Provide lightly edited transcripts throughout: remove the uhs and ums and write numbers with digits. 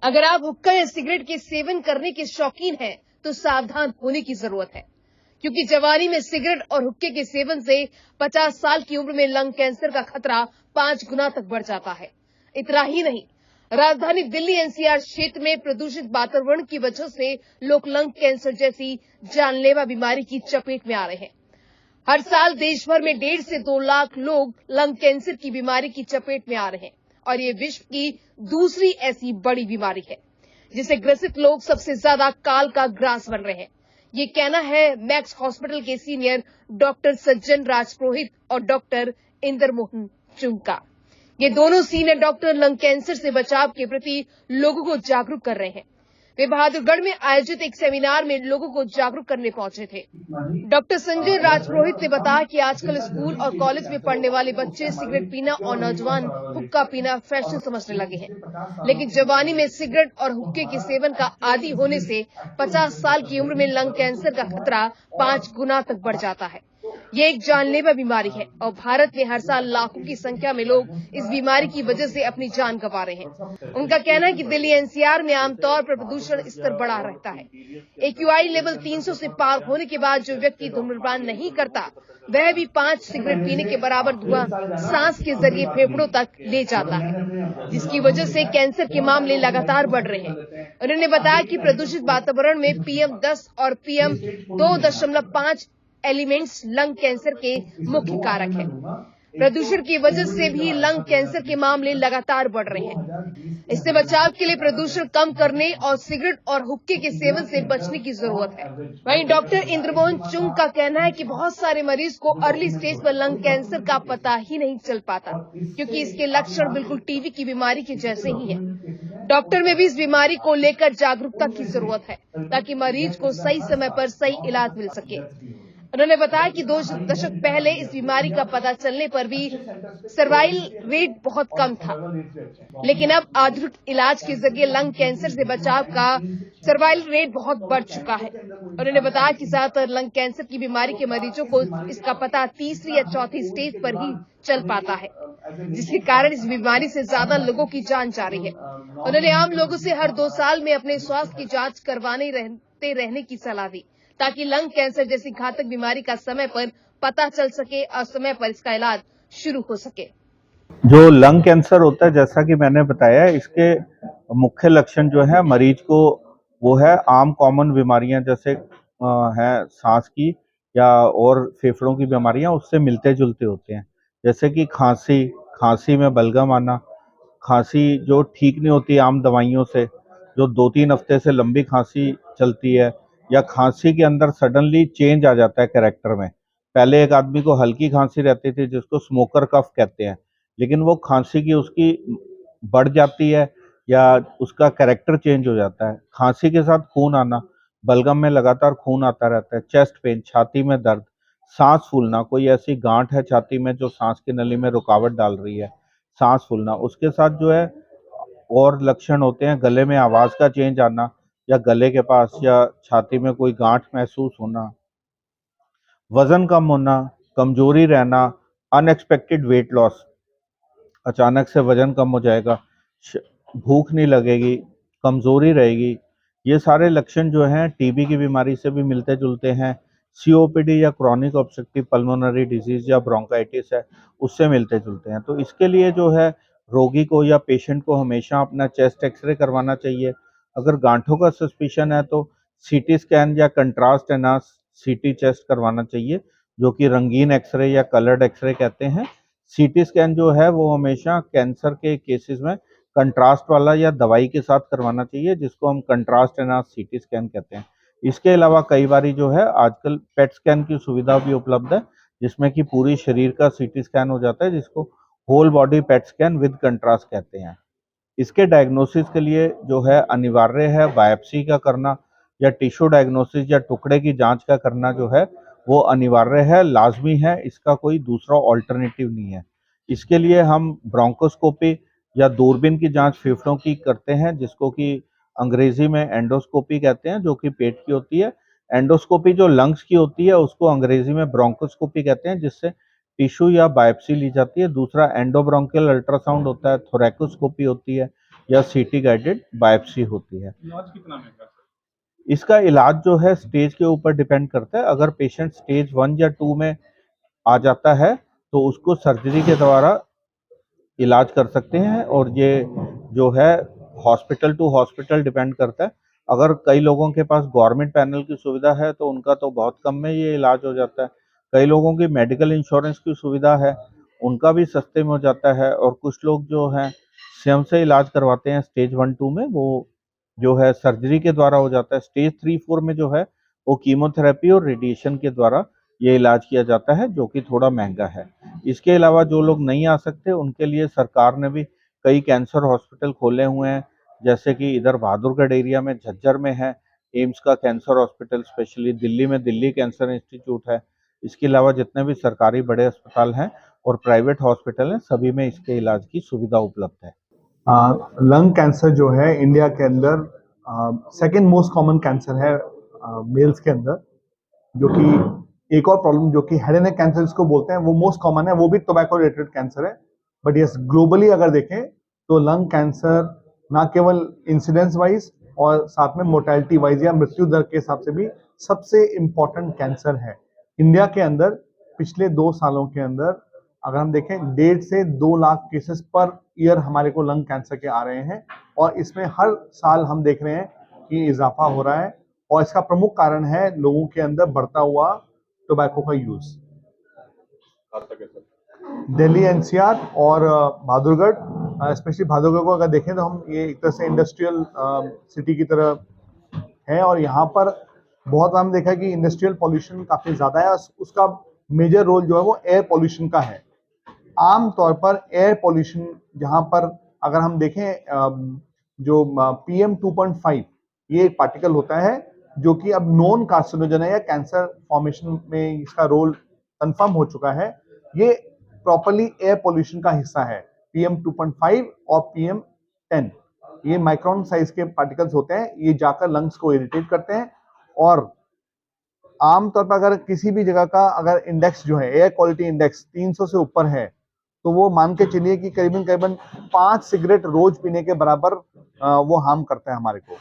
अगर आप हुक्का या सिगरेट के सेवन करने के शौकीन हैं, तो सावधान होने की जरूरत है, क्योंकि जवानी में सिगरेट और हुक्के के सेवन से 50 साल की उम्र में लंग कैंसर का खतरा 5 गुना तक बढ़ जाता है। इतना ही नहीं, राजधानी दिल्ली एनसीआर क्षेत्र में प्रदूषित वातावरण की वजह से लोग लंग कैंसर जैसी जानलेवा बीमारी की चपेट में आ रहे हैं। हर साल देश भर में 1.5 से 2 लाख लोग लंग कैंसर की बीमारी की चपेट में आ रहे हैं और ये विश्व की दूसरी ऐसी बड़ी बीमारी है जिसे ग्रसित लोग सबसे ज्यादा काल का ग्रास बन रहे हैं। ये कहना है मैक्स हॉस्पिटल के सीनियर डॉक्टर सज्जन राजपुरोहित और डॉक्टर इंदर मोहन चुंग का। ये दोनों सीनियर डॉक्टर लंग कैंसर से बचाव के प्रति लोगों को जागरूक कर रहे हैं। वे बहादुरगढ़ में आयोजित एक सेमिनार में लोगों को जागरूक करने पहुंचे थे। डॉक्टर संजय राजपुरोहित ने बताया कि आजकल स्कूल और कॉलेज में पढ़ने वाले बच्चे सिगरेट पीना और नौजवान हुक्का पीना फैशन समझने लगे हैं, लेकिन जवानी में सिगरेट और हुक्के के सेवन का आदी होने से 50 साल की उम्र में लंग कैंसर का खतरा 5 गुना तक बढ़ जाता है। ये एक जानलेवा बीमारी है और भारत में हर साल लाखों की संख्या में लोग इस बीमारी की वजह से अपनी जान गंवा रहे हैं। उनका कहना है कि दिल्ली एनसीआर में आमतौर पर प्रदूषण स्तर बढ़ा रहता है। एक्यूआई लेवल 300 से पार होने के बाद जो व्यक्ति धूम्रपान नहीं करता, वह भी 5 सिगरेट पीने के बराबर धुआं सांस के जरिए फेफड़ों तक ले जाता है, जिसकी वजह से कैंसर के मामले लगातार बढ़ रहे हैं। उन्होंने बताया कि प्रदूषित वातावरण में PM10 और PM2.5 एलिमेंट्स लंग कैंसर के मुख्य कारक हैं। प्रदूषण की वजह से भी लंग कैंसर के मामले लगातार बढ़ रहे हैं। इससे बचाव के लिए प्रदूषण कम करने और सिगरेट और हुक्के के सेवन से बचने की जरूरत है। वहीं डॉक्टर इंद्रमोहन चुंग का कहना है कि बहुत सारे मरीज को अर्ली स्टेज पर लंग कैंसर का पता ही नहीं चल पाता, क्योंकि इसके लक्षण बिल्कुल टीबी की बीमारी के जैसे ही हैं। डॉक्टर में भी इस बीमारी को लेकर जागरूकता की जरूरत है, ताकि मरीज को सही समय पर सही इलाज मिल सके। उन्होंने बताया कि 2 दशक पहले इस बीमारी का पता चलने पर भी सर्वाइवल रेट बहुत कम था, लेकिन अब आधुनिक इलाज के जरिए लंग कैंसर से बचाव का सर्वाइवल रेट बहुत बढ़ चुका है। उन्होंने बताया कि ज्यादातर लंग कैंसर की बीमारी के मरीजों को इसका पता तीसरी या चौथी स्टेज पर ही चल पाता है, जिसके कारण इस बीमारी से ज्यादा लोगों की जान जा रही है। उन्होंने आम लोगों से हर 2 साल में अपने स्वास्थ्य की जांच करवाने रहने की सलाह दी, ताकि लंग कैंसर जैसी घातक बीमारी का समय पर पता चल सके और समय पर इसका इलाज शुरू हो सके। जो लंग कैंसर होता है, जैसा कि मैंने बताया, इसके मुख्य लक्षण जो है मरीज को वो है आम कॉमन बीमारियां जैसे हैं सांस की या और फेफड़ों की बीमारियां उससे मिलते जुलते होते हैं, जैसे कि खांसी में बलगम आना, खांसी जो ठीक नहीं होती आम दवाइयों से, जो 2-3 हफ्ते से लंबी खांसी चलती है, या खांसी के अंदर सडनली चेंज आ जाता है कैरेक्टर में। पहले एक आदमी को हल्की खांसी रहती थी जिसको स्मोकर कफ कहते हैं, लेकिन वो खांसी की उसकी बढ़ जाती है या उसका कैरेक्टर चेंज हो जाता है। खांसी के साथ खून आना, बलगम में लगातार खून आता रहता है, चेस्ट पेन, छाती में दर्द, सांस फूलना, कोई ऐसी गांठ है छाती में जो सांस की नली में रुकावट डाल रही है, सांस फूलना। उसके साथ जो है और लक्षण होते हैं, गले में आवाज का चेंज आना या गले के पास या छाती में कोई गांठ महसूस होना, वजन कम होना, कमजोरी रहना, अनएक्सपेक्टेड वेट लॉस, अचानक से वजन कम हो जाएगा, भूख नहीं लगेगी, कमजोरी रहेगी। ये सारे लक्षण जो हैं टीबी की बीमारी से भी मिलते जुलते हैं। सीओपीडी या क्रॉनिक ऑब्स्ट्रक्टिव पल्मोनरी डिजीज या ब्रोंकाइटिस है, उससे मिलते जुलते हैं। तो इसके लिए जो है रोगी को या पेशेंट को हमेशा अपना चेस्ट एक्सरे करवाना चाहिए। अगर गांठों का सस्पिशन है तो सीटी स्कैन या कंट्रास्ट एनहांस सीटी चेस्ट करवाना चाहिए, जो कि रंगीन एक्सरे या कलर्ड एक्सरे कहते हैं। सीटी स्कैन जो है वो हमेशा कैंसर के केसेस में कंट्रास्ट वाला या दवाई के साथ करवाना चाहिए, जिसको हम कंट्रास्ट एनहांस सीटी स्कैन कहते हैं। इसके अलावा कई बारी जो है आजकल पेट स्कैन की सुविधा भी उपलब्ध है, जिसमें कि पूरी शरीर का सीटी स्कैन हो जाता है, जिसको whole body PET scan with contrast कहते हैं। इसके डायग्नोसिस के लिए जो है अनिवार्य है बायोप्सी का करना या टिश्यू डायग्नोसिस या टुकड़े की जांच का करना जो है वो अनिवार्य है, लाजमी है, इसका कोई दूसरा ऑल्टरनेटिव नहीं है। इसके लिए हम ब्रोंकोस्कोपी या दूरबीन की जांच फेफड़ों की करते हैं, जिसको कि अंग्रेजी में एंडोस्कोपी कहते हैं, जो कि पेट की होती है। एंडोस्कोपी जो लंग्स की होती है उसको अंग्रेजी में ब्रोंकोस्कोपी कहते हैं, जिससे टिश्यू या बायोप्सी ली जाती है। दूसरा एंडोब्रोंकियल अल्ट्रासाउंड होता है, थोरैकोस्कोपी होती है, या सीटी गाइडेड बायोप्सी होती है। इलाज कितना महंगा है? इसका इलाज जो है स्टेज के ऊपर डिपेंड करता है। अगर पेशेंट स्टेज 1 या 2 में आ जाता है तो उसको सर्जरी के द्वारा इलाज कर सकते हैं, और ये जो है हॉस्पिटल टू हॉस्पिटल डिपेंड करता है। अगर कई लोगों के पास गवर्नमेंट पैनल की सुविधा है तो उनका तो बहुत कम में ये इलाज हो जाता है। कई लोगों की मेडिकल इंश्योरेंस की सुविधा है, उनका भी सस्ते में हो जाता है। और कुछ लोग जो हैं स्वयं से इलाज करवाते हैं स्टेज 1-2 में, वो जो है सर्जरी के द्वारा हो जाता है। स्टेज 3-4 में जो है वो कीमोथेरेपी और रेडिएशन के द्वारा ये इलाज किया जाता है, जो कि थोड़ा महंगा है। इसके अलावा जो लोग नहीं आ सकते उनके लिए सरकार ने भी कई कैंसर हॉस्पिटल खोले हुए हैं, जैसे कि इधर बहादुरगढ़ एरिया में झज्जर में है एम्स का कैंसर हॉस्पिटल, स्पेशली दिल्ली में दिल्ली कैंसर इंस्टीट्यूट है। इसके अलावा जितने भी सरकारी बड़े अस्पताल हैं और प्राइवेट हॉस्पिटल हैं, सभी में इसके इलाज की सुविधा उपलब्ध है। लंग कैंसर जो है इंडिया के अंदर सेकेंड मोस्ट कॉमन कैंसर है मेल्स के अंदर, जो कि एक और प्रॉब्लम जो कि हेड एंड नेक कैंसर इसको बोलते हैं वो मोस्ट कॉमन है, वो भी टोबैको रिलेटेड कैंसर है। बट यस, ग्लोबली अगर देखें तो लंग कैंसर ना केवल इंसिडेंस वाइज और साथ में मोर्टेलिटी वाइज या मृत्यु दर के हिसाब से भी सबसे इम्पोर्टेंट कैंसर है। इंडिया के अंदर पिछले 2 सालों के अंदर अगर हम देखें 1.5 से 2 लाख केसेस पर ईयर हमारे को लंग कैंसर के आ रहे हैं, और इसमें हर साल हम देख रहे हैं कि इजाफा हो रहा है। और इसका प्रमुख कारण है लोगों के अंदर बढ़ता हुआ टोबैको का यूज। दिल्ली एनसीआर और बहादुरगढ़, स्पेशली बहादुरगढ़ को अगर देखें तो हम ये एक तरह से इंडस्ट्रियल सिटी की तरह है, और यहाँ पर बहुत हम देखा कि इंडस्ट्रियल पॉल्यूशन काफी ज्यादा है। उसका मेजर रोल जो है वो एयर पॉल्यूशन का है। आम तौर पर एयर पॉल्यूशन जहां पर अगर हम देखें जो PM 2.5 ये एक पार्टिकल होता है जो कि अब नॉन कार्सिनोजन है या कैंसर फॉर्मेशन में इसका रोल कंफर्म हो चुका है। ये प्रॉपर्ली एयर पॉल्यूशन का हिस्सा है। PM 2.5 और PM 10 ये माइक्रोन साइज के पार्टिकल्स होते हैं, ये जाकर लंग्स को इरिटेट करते हैं। और आमतौर पर अगर किसी भी जगह का अगर इंडेक्स जो है एयर क्वालिटी इंडेक्स 300 से ऊपर है तो वो मान के चलिए कि करीबन 5 सिगरेट रोज पीने के बराबर वो हार्म करता है हमारे को।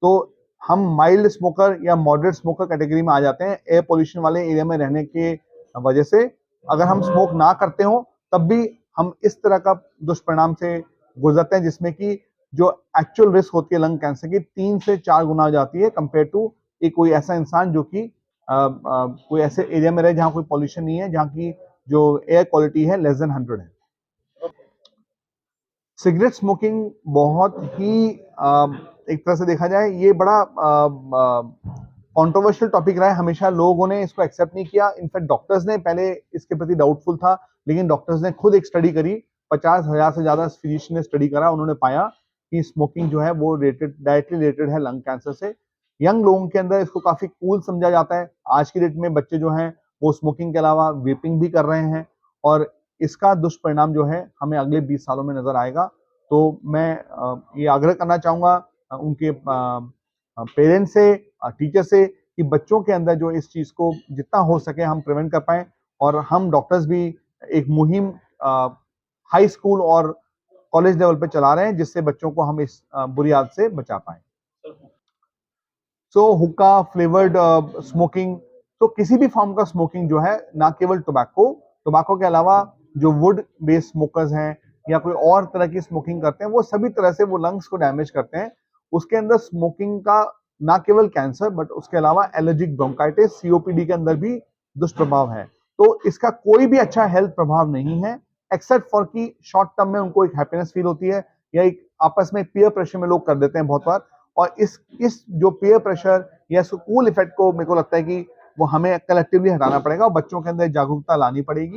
तो हम माइल्ड स्मोकर या मॉडरेट स्मोकर कैटेगरी में आ जाते हैं एयर पोल्यूशन वाले एरिया में रहने के वजह से। अगर हम स्मोक ना करते हो तब भी हम इस तरह का दुष्परिणाम से गुजरते हैं, जिसमें कि जो एक्चुअल रिस्क होती है लंग कैंसर की 3 से 4 गुना हो जाती है कंपेयर टू एक कोई ऐसा इंसान जो कि कोई ऐसे एरिया में रहे जहां कोई पॉल्यूशन नहीं है, जहां की जो एयर क्वालिटी है लेस देन 100 है। सिगरेट स्मोकिंग बहुत ही एक तरह से देखा जाए ये बड़ा कंट्रोवर्शियल टॉपिक रहा है। हमेशा लोगों ने इसको एक्सेप्ट नहीं किया। इनफैक्ट डॉक्टर्स ने पहले इसके प्रति डाउटफुल था, लेकिन डॉक्टर्स ने खुद एक स्टडी करी, 50,000 से ज्यादा फिजिशियन ने स्टडी करा। उन्होंने पाया कि स्मोकिंग जो है वो डायरेक्टली रिलेटेड है लंग कैंसर से। यंग लोगों के अंदर इसको काफी कूल समझा जाता है। आज की डेट में बच्चे जो हैं वो स्मोकिंग के अलावा वेपिंग भी कर रहे हैं, और इसका दुष्परिणाम जो है हमें अगले 20 सालों में नजर आएगा। तो मैं ये आग्रह करना चाहूंगा उनके पेरेंट्स से, टीचर से, कि बच्चों के अंदर जो इस चीज को जितना हो सके हम प्रिवेंट कर पाएं। और हम डॉक्टर्स भी एक मुहिम हाई स्कूल और कॉलेज लेवल पे चला रहे हैं, जिससे बच्चों को हम इस बुरी आदत से बचा पाएं। सो हुक्का, फ्लेवर्ड स्मोकिंग, तो किसी भी फॉर्म का स्मोकिंग जो है, ना केवल टोबैको के अलावा जो वुड बेस्ड स्मोकर्स हैं या कोई और तरह की स्मोकिंग करते हैं, वो सभी तरह से वो लंग्स को डैमेज करते हैं। उसके अंदर स्मोकिंग का ना केवल कैंसर बट उसके अलावा एलर्जिक ब्रोंकाइटिस, COPD के अंदर भी दुष्प्रभाव है। तो इसका कोई भी अच्छा हेल्थ प्रभाव नहीं है, एक्सेप्ट फॉर कि शॉर्ट टर्म में उनको एक हैप्पीनेस फील होती है, या एक आपस में पीयर प्रेशर में लोग कर देते हैं बहुत बार। और इस जो पीयर प्रेशर या कूल इफेक्ट को मेरे को लगता है कि वो हमें कलेक्टिवली हटाना पड़ेगा और बच्चों के अंदर जागरूकता लानी पड़ेगी।